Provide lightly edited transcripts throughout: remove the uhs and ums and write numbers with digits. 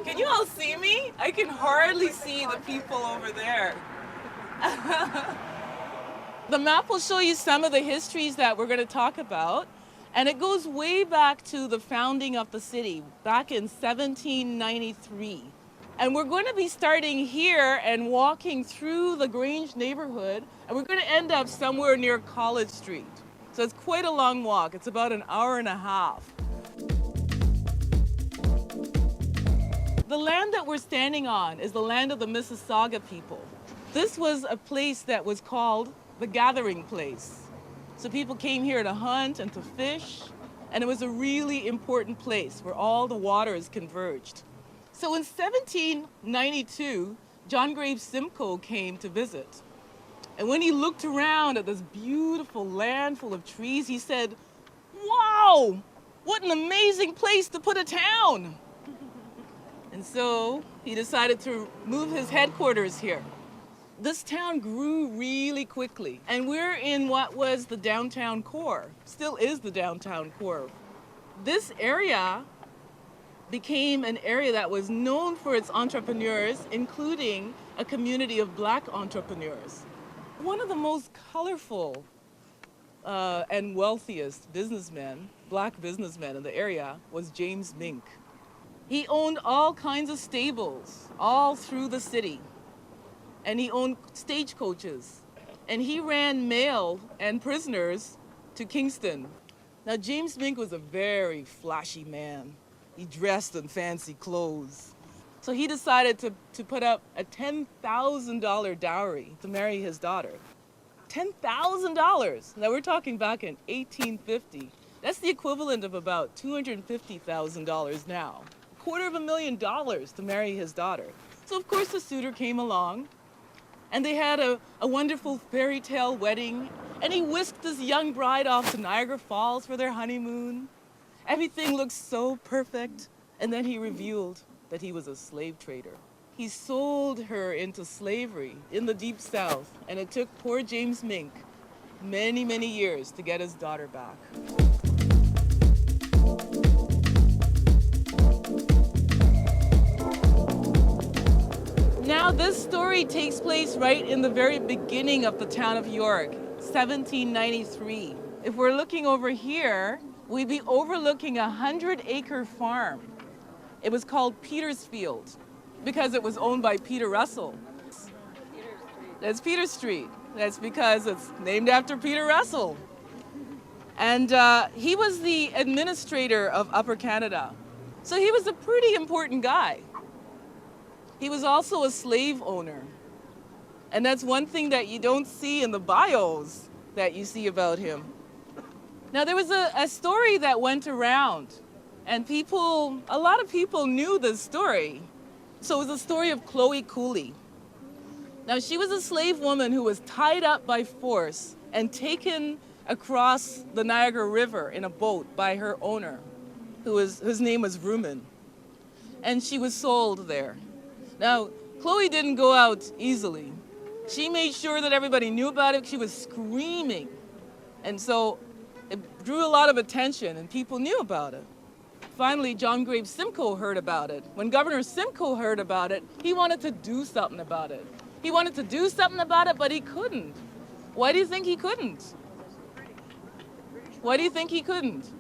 Can you all see me? I can hardly see the people over there. The map will show you some of the histories that we're going to talk about. And it goes way back to the founding of the city, back in 1793. And we're going to be starting here and walking through the Grange neighborhood, and we're going to end up somewhere near College Street. So it's quite a long walk. It's about an hour and a half. The land that we're standing on is the land of the Mississauga people. This was a place that was called the gathering place. So people came here to hunt and to fish, and it was a really important place where all the waters converged. So in 1792, John Graves Simcoe came to visit. And when he looked around at this beautiful land full of trees, he said, "Wow, what an amazing place to put a town." And so he decided to move his headquarters here. This town grew really quickly, and we're in what was the downtown core, still is the downtown core. This area became an area that was known for its entrepreneurs, including a community of Black entrepreneurs. One of the most colorful and wealthiest businessmen, Black businessmen in the area, was James Mink. He owned all kinds of stables all through the city. And he owned stagecoaches. And he ran mail and prisoners to Kingston. Now, James Mink was a very flashy man. He dressed in fancy clothes. So he decided to put up a $10,000 dowry to marry his daughter. $10,000. Now, we're talking back in 1850. That's the equivalent of about $250,000 now. $250,000 to marry his daughter. So, of course, the suitor came along. And they had a wonderful fairy tale wedding. And he whisked this young bride off to Niagara Falls for their honeymoon. Everything looked so perfect. And then he revealed that he was a slave trader. He sold her into slavery in the Deep South. And it took poor James Mink many, many years to get his daughter back. Now, this story takes place right in the very beginning of the town of York, 1793. If we're looking over here, we'd be overlooking a 100-acre farm. It was called Petersfield because it was owned by Peter Russell. That's Peter Street. That's because it's named after Peter Russell. And he was the administrator of Upper Canada. So he was a pretty important guy. He was also a slave owner. And that's one thing that you don't see in the bios that you see about him. Now, there was a story that went around, and a lot of people knew this story. So it was the story of Chloe Cooley. Now, she was a slave woman who was tied up by force and taken across the Niagara River in a boat by her owner, whose name was Ruman. And she was sold there. Now, Chloe didn't go out easily. She made sure that everybody knew about it. She was screaming. And so it drew a lot of attention, and people knew about it. Finally, John Graves Simcoe heard about it. When Governor Simcoe heard about it, he wanted to do something about it. He wanted to do something about it, but he couldn't. Why do you think he couldn't? Why do you think he couldn't?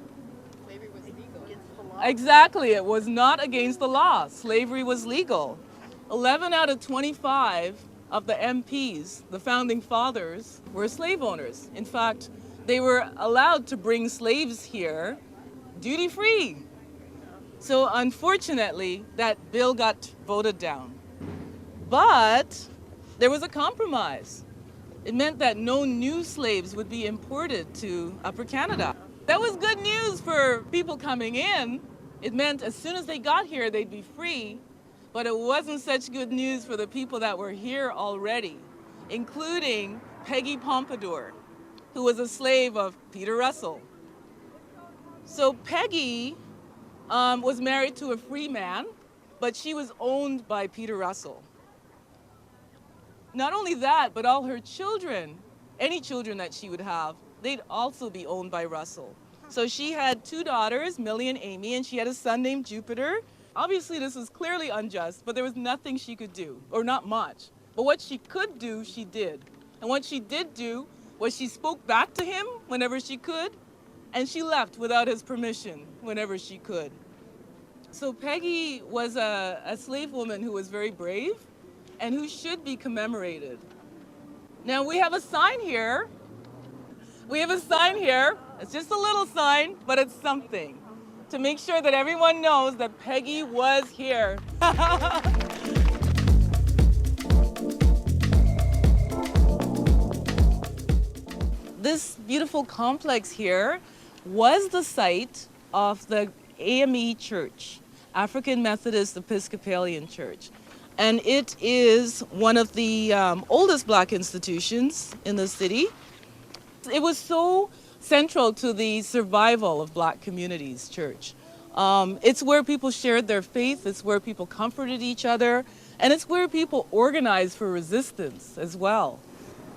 Slavery was legal. Against the law. Exactly. It was not against the law. Slavery was legal. 11 out of 25 of the MPs, the founding fathers, were slave owners. In fact, they were allowed to bring slaves here duty-free. So unfortunately, that bill got voted down. But there was a compromise. It meant that no new slaves would be imported to Upper Canada. That was good news for people coming in. It meant as soon as they got here, they'd be free. But it wasn't such good news for the people that were here already, including Peggy Pompadour, who was a slave of Peter Russell. So Peggy was married to a free man, but she was owned by Peter Russell. Not only that, but all her children, any children that she would have, they'd also be owned by Russell. So she had two daughters, Millie and Amy, and she had a son named Jupiter. Obviously, this was clearly unjust, but there was nothing she could do, or not much. But what she could do, she did. And what she did do was she spoke back to him whenever she could, and she left without his permission whenever she could. So Peggy was a slave woman who was very brave and who should be commemorated. Now we have a sign here. We have a sign here. It's just a little sign, but it's something to make sure that everyone knows that Peggy was here. This beautiful complex here was the site of the AME Church, African Methodist Episcopalian Church. And it is one of the oldest Black institutions in the city. It was so central to the survival of Black communities, church. It's where people shared their faith, it's where people comforted each other, and it's where people organized for resistance as well.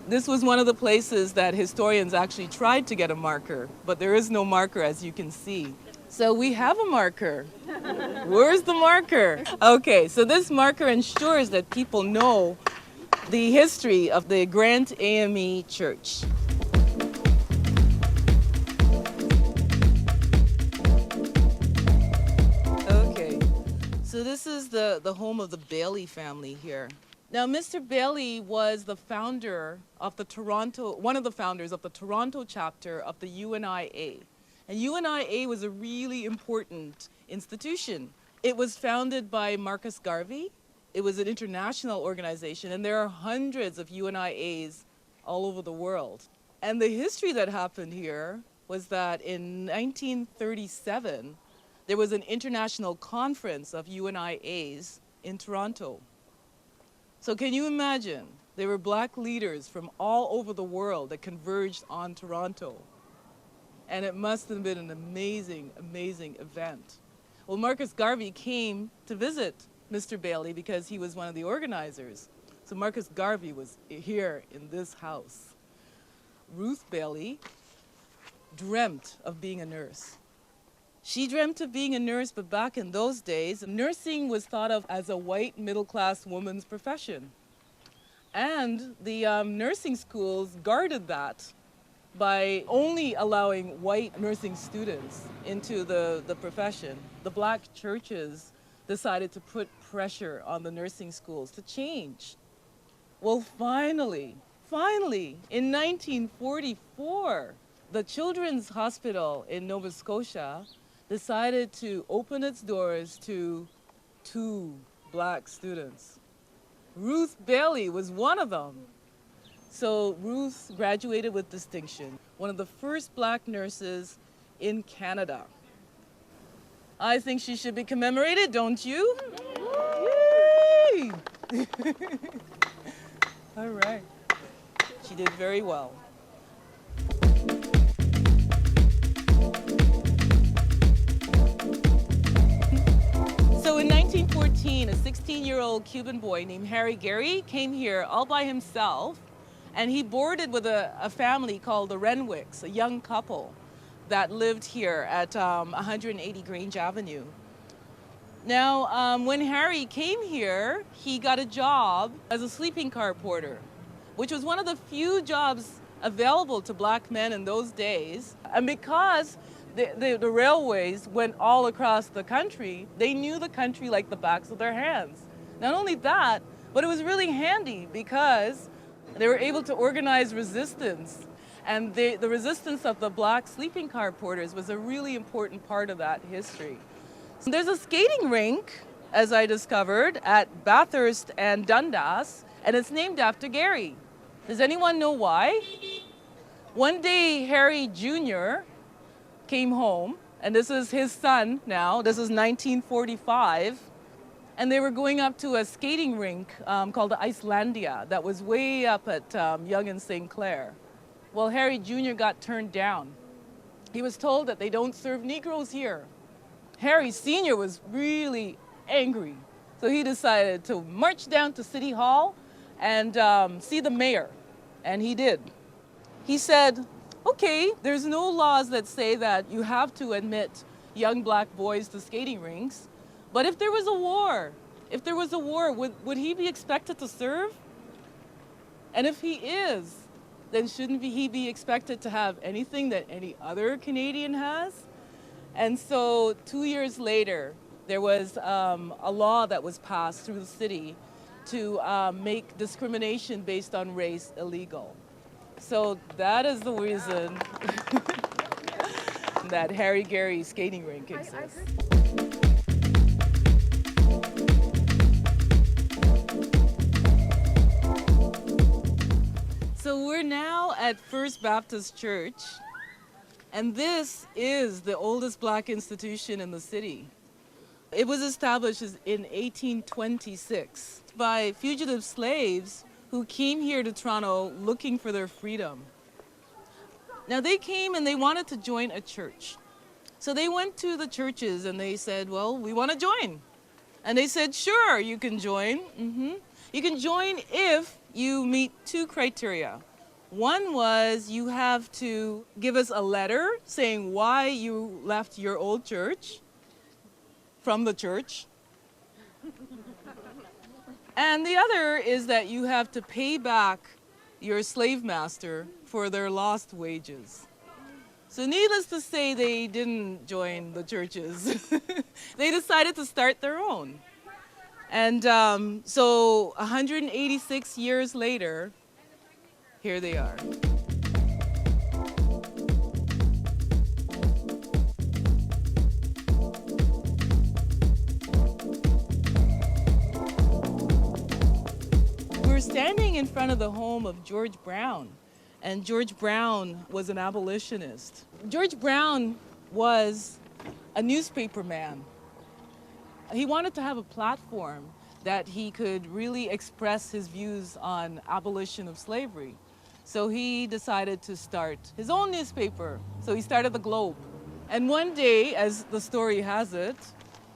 This was one of the places that historians actually tried to get a marker, but there is no marker, as you can see. So we have a marker. Where's the marker? Okay, so this marker ensures that people know the history of the Grant AME Church. Okay, so this is the home of the Bailey family here. Now, Mr. Bailey was the founder of the one of the founders of the Toronto chapter of the UNIA. And UNIA was a really important institution. It was founded by Marcus Garvey. It was an international organization, and there are hundreds of UNIAs all over the world. And the history that happened here was that in 1937, there was an international conference of UNIAs in Toronto. So can you imagine? There were Black leaders from all over the world that converged on Toronto. And it must have been an amazing, amazing event. Well, Marcus Garvey came to visit Mr. Bailey because he was one of the organizers. So Marcus Garvey was here in this house. Ruth Bailey dreamt of being a nurse. She dreamt of being a nurse, but back in those days, nursing was thought of as a white middle-class woman's profession. And the nursing schools guarded that by only allowing white nursing students into the profession. The Black churches decided to put pressure on the nursing schools to change. Well, finally, in 1944, the Children's Hospital in Nova Scotia decided to open its doors to 2 Black students. Ruth Bailey was one of them. So Ruth graduated with distinction, one of the first Black nurses in Canada. I think she should be commemorated, don't you? Yay! All right. She did very well. So in 1914, a 16-year-old Cuban boy named Harry Gary came here all by himself, and he boarded with a family called the Renwicks, a young couple that lived here at 180 Grange Avenue. Now, when Harry came here, he got a job as a sleeping car porter, which was one of the few jobs available to Black men in those days. And because the railways went all across the country, they knew the country like the backs of their hands. Not only that, but it was really handy because they were able to organize resistance. And the resistance of the Black sleeping car porters was a really important part of that history. So there's a skating rink, as I discovered, at Bathurst and Dundas, and it's named after Gary. Does anyone know why? One day, Harry Jr. came home, and this is his son now, this is 1945, and they were going up to a skating rink called the Icelandia that was way up at Yonge and St. Clair. Well, Harry Jr. got turned down. He was told that they don't serve Negroes here. Harry Sr. was really angry, so he decided to march down to City Hall and see the mayor, and he did. He said, okay, there's no laws that say that you have to admit young Black boys to skating rinks, But if there was a war, would he be expected to serve? And if he is, then shouldn't he be expected to have anything that any other Canadian has? And so 2 years later, there was a law that was passed through the city to make discrimination based on race illegal. So that is the reason that Harry Gary skating rink exists. So we're now at First Baptist Church, and this is the oldest Black institution in the city. It was established in 1826 by fugitive slaves who came here to Toronto looking for their freedom. Now they came and they wanted to join a church. So they went to the churches and they said, well, we want to join. And they said, sure, you can join. You can join if you meet two criteria. One was you have to give us a letter saying why you left your old church from the church. And the other is that you have to pay back your slave master for their lost wages. So needless to say, they didn't join the churches. They decided to start their own. And so 186 years later, here they are. We're standing in front of the home of George Brown. And George Brown was an abolitionist. George Brown was a newspaper man. He wanted to have a platform that he could really express his views on abolition of slavery. So he decided to start his own newspaper. So he started the Globe. And one day, as the story has it,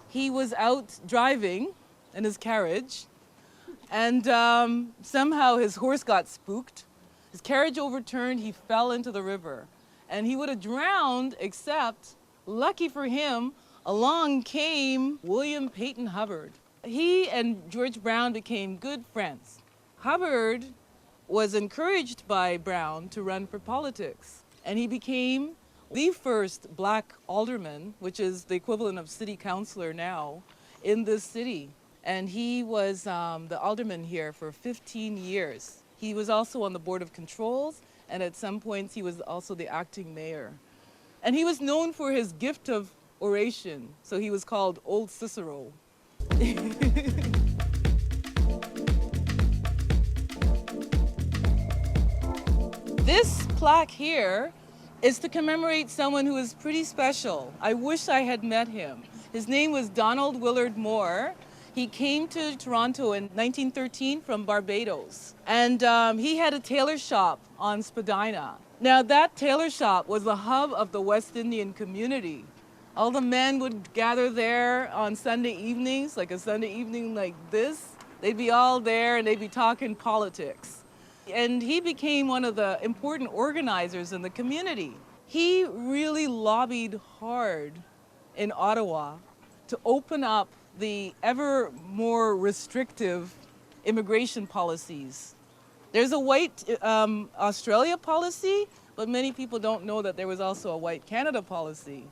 he was out driving in his carriage, and somehow his horse got spooked. His carriage overturned, he fell into the river. And he would have drowned, except, lucky for him, along came William Peyton Hubbard. He and George Brown became good friends. Hubbard was encouraged by Brown to run for politics, and he became the first Black alderman, which is the equivalent of city councillor now, in this city. And he was the alderman here for 15 years. He was also on the Board of Controls, and at some points he was also the acting mayor. And he was known for his gift of oration, so he was called Old Cicero. This plaque here is to commemorate someone who is pretty special. I wish I had met him. His name was Donald Willard Moore. He came to Toronto in 1913 from Barbados. And he had a tailor shop on Spadina. Now that tailor shop was the hub of the West Indian community. All the men would gather there on Sunday evenings, like a Sunday evening like this. They'd be all there and they'd be talking politics. And he became one of the important organizers in the community. He really lobbied hard in Ottawa to open up the ever more restrictive immigration policies. There's a white Australia policy, but many people don't know that there was also a white Canada policy.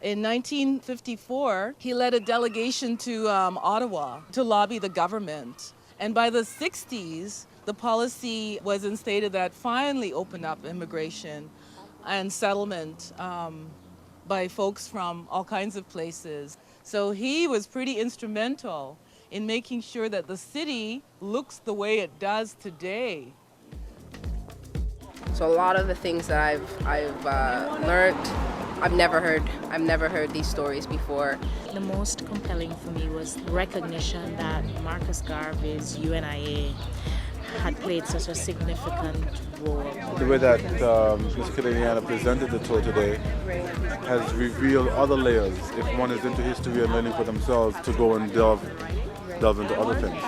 In 1954, he led a delegation to Ottawa to lobby the government. And by the 60s, the policy was instated that finally opened up immigration and settlement by folks from all kinds of places. So he was pretty instrumental in making sure that the city looks the way it does today. So a lot of the things that I've learned, I've never heard these stories before. The most compelling for me was the recognition that Marcus Garvey's UNIA had played such a significant role. The way that Mr. Kaliniana presented the tour today has revealed other layers if one is into history and learning for themselves to go and delve delve into other things.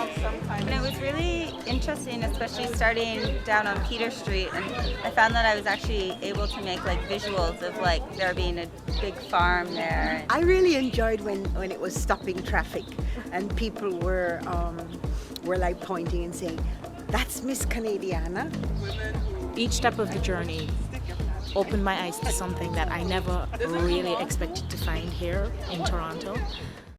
And it was really interesting, especially starting down on Peter Street, and I found that I was actually able to make like visuals of like there being a big farm there. I really enjoyed when it was stopping traffic and people were like pointing and saying, "That's Miss Canadiana." Each step of the journey opened my eyes to something that I never really expected to find here in Toronto.